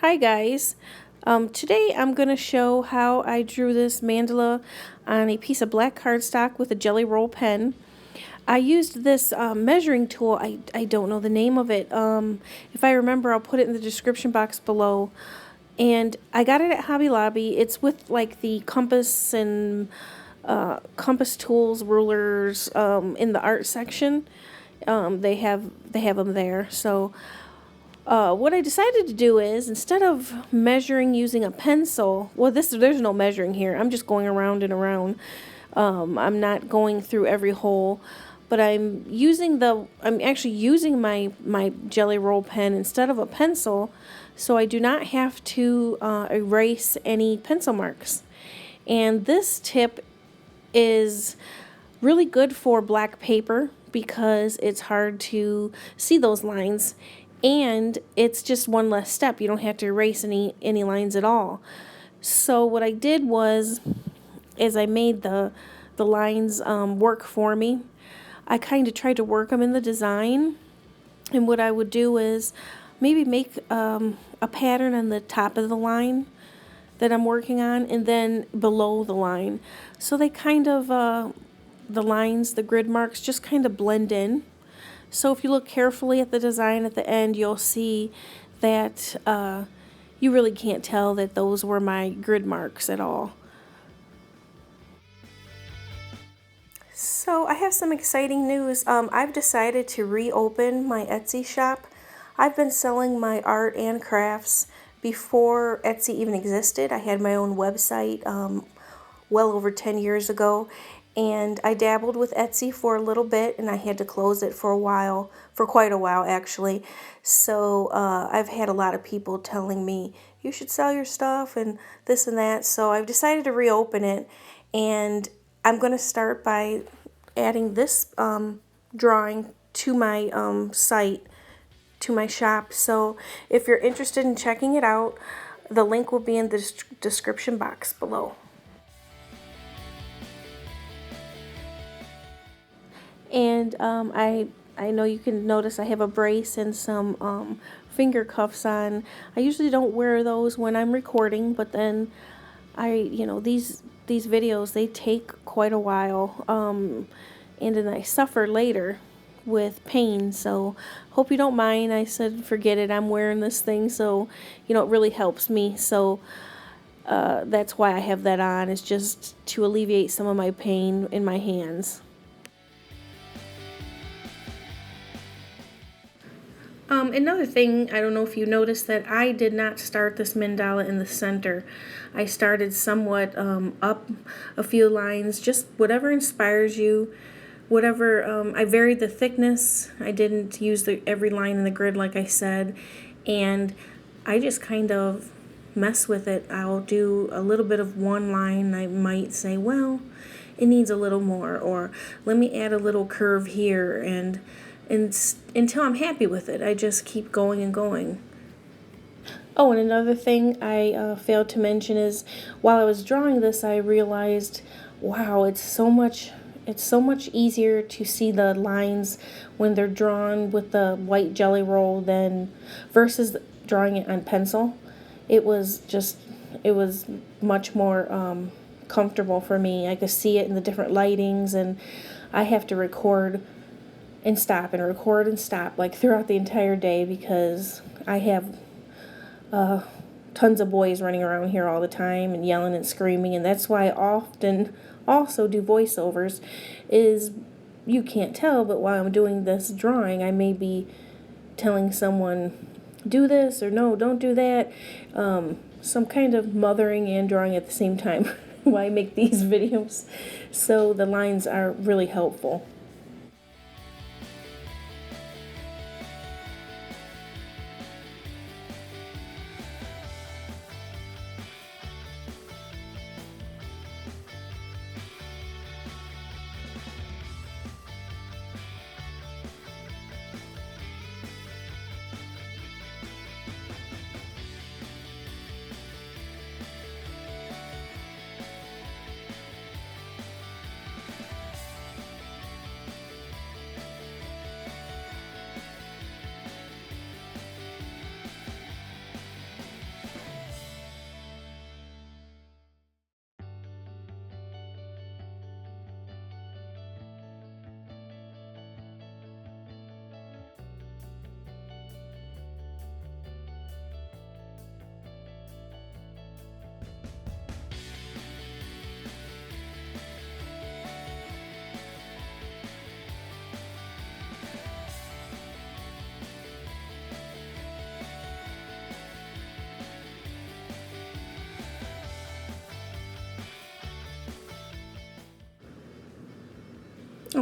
Hi guys. Today I'm going to show how I drew this mandala on a piece of black cardstock with a jelly roll pen. I used this measuring tool. I don't know the name of it. If I remember, I'll put it in the description box below. And I got it at Hobby Lobby. It's with like the compass and compass tools, rulers in the art section. They have them there. So what I decided to do is, instead of measuring using a pencil, well, there's no measuring here. I'm just going around and around. I'm not going through every hole, but I'm actually using my jelly roll pen instead of a pencil, so I do not have to erase any pencil marks. And this tip is really good for black paper because it's hard to see those lines, and it's just one less step. You don't have to erase any lines at all. So what I did was, is I made the lines work for me. I kind of tried to work them in the design, and what I would do is maybe make a pattern on the top of the line that I'm working on, and then below the line, so they kind of the lines, the grid marks, just kind of blend in. So if you look carefully at the design at the end, you'll see that you really can't tell that those were my grid marks at all. So I have some exciting news. I've decided to reopen my Etsy shop. I've been selling my art and crafts before Etsy even existed. I had my own website well over 10 years ago, and I dabbled with Etsy for a little bit, and I had to close it for quite a while actually. So I've had a lot of people telling me, you should sell your stuff and this and that. So I've decided to reopen it, and I'm going to start by adding this drawing to my site, to my shop. So if you're interested in checking it out, the link will be in the description box below. And I know you can notice I have a brace and some finger cuffs on. I usually don't wear those when I'm recording, but then these videos, they take quite a while, and then I suffer later with pain. So hope you don't mind. I said forget it, I'm wearing this thing, so it really helps me. So that's why I have that on, is just to alleviate some of my pain in my hands. Another thing, I don't know if you noticed that I did not start this mandala in the center. I started somewhat up a few lines, just whatever inspires you, whatever. I varied the thickness. I didn't use every line in the grid like I said, and I just kind of mess with it. I'll do a little bit of one line. I might say, well, it needs a little more, or let me add a little curve here, and until I'm happy with it, I just keep going and going. Oh, and another thing I failed to mention is, while I was drawing this, I realized, wow, it's so much easier to see the lines when they're drawn with the white jelly roll than versus drawing it on pencil. It was much more comfortable for me. I could see it in the different lightings, and I have to record and stop and record and stop like throughout the entire day, because I have tons of boys running around here all the time and yelling and screaming, and that's why I often also do voiceovers. Is you can't tell, but while I'm doing this drawing, I may be telling someone, do this, or no, don't do that. Some kind of mothering and drawing at the same time while I make these videos. So the lines are really helpful.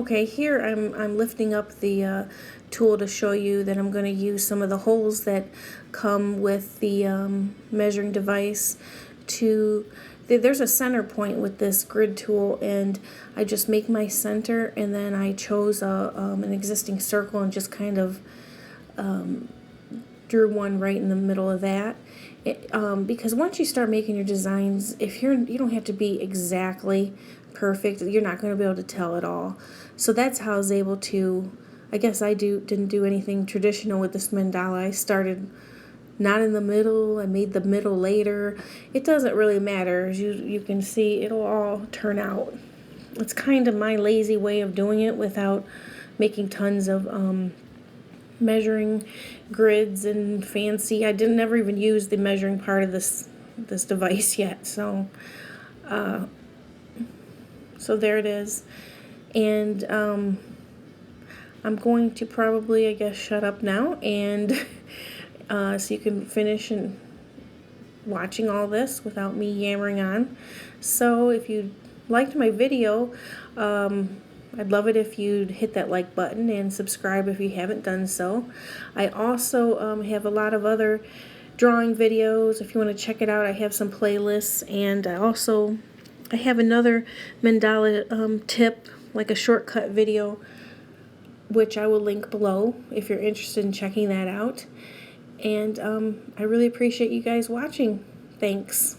Okay, here I'm lifting up the tool to show you that I'm going to use some of the holes that come with the measuring device to. There's a center point with this grid tool, and I just make my center, and then I chose an existing circle and just kind of drew one right in the middle of that. Because once you start making your designs, if you don't have to be exactly perfect, you're not going to be able to tell it all. So that's how I was able to. I guess I didn't do anything traditional with this mandala. I started not in the middle. I made the middle later. It doesn't really matter. As you can see, it'll all turn out. It's kind of my lazy way of doing it without making tons of measuring grids and fancy. I didn't never even use the measuring part of this device yet. So there it is. And I'm going to probably, I guess, shut up now, and so you can finish and watching all this without me yammering on. So if you liked my video, I'd love it if you'd hit that like button and subscribe if you haven't done so. I also have a lot of other drawing videos. If you want to check it out, I have some playlists, and I have another mandala tip, like a shortcut video, which I will link below if you're interested in checking that out. And I really appreciate you guys watching. Thanks.